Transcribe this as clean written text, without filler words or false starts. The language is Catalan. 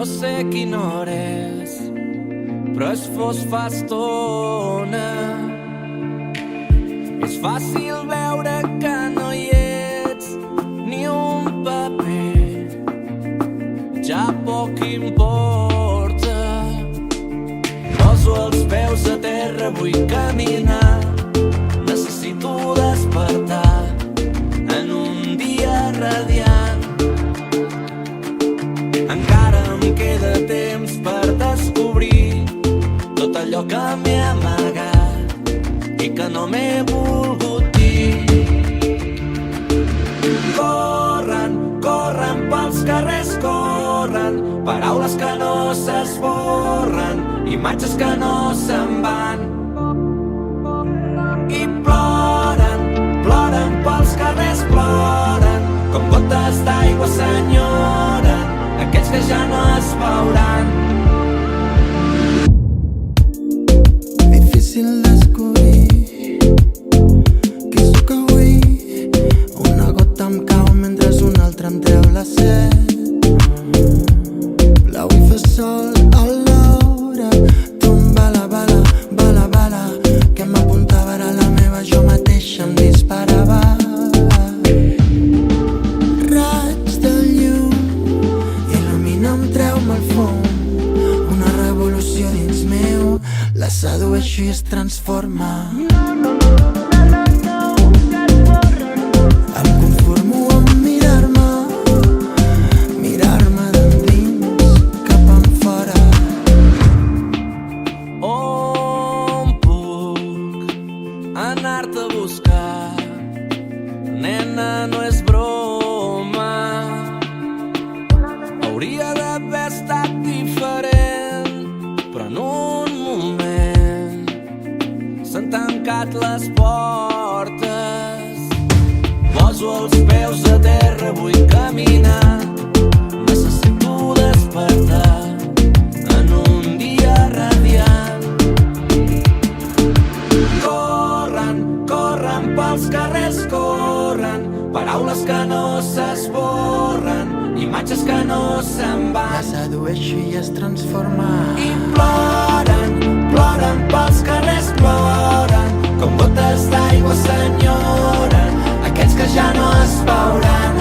No sé quina hora és, però és fos fa estona. És fàcil veure que no hi ets ni un paper, ja poc importa. Poso els peus a terra, vull caminar, necessito despertar en un dia radiant. Encara em queda temps per descobrir tot allò que m'he amagat i que no m'he volgut dir. Corren, corren pels carrers, corren, paraules que no s'esborren, imatges que no se'n van. I ploren, ploren pels carrers, ploren, com gotes d'aigua s'enyoren aquells que ja no es veuran. Difícil descobrir qui sóc avui. Una gota em cau mentre una altra em treu la set. Blau i fa sol alhora. Tomba la bala, bala, bala, que m'apuntava era la meva, jo mateixa em disparava. Raig de llum il·lumina'm, treu-me el fum. Una revolució dins meu, la sedueixo i es transforma. Em conformo amb mirar-me, mirar-me d'endins cap enfora. On puc anar-te a buscar? Nena, no és broma. Hauria d'haver estat diferent, però en un moment s'han tancat les portes. Poso els peus a terra, vull caminar, necessito despertar en un dia radiant. Corren, corren pels carrers, corren, paraules que no s'esborren, imatges que no se'n La van. sedueixo i es transforma. I ploren, ploren pels carrers, ploren, com gotes d'aigua s'enyoren aquells que ja no es veuran.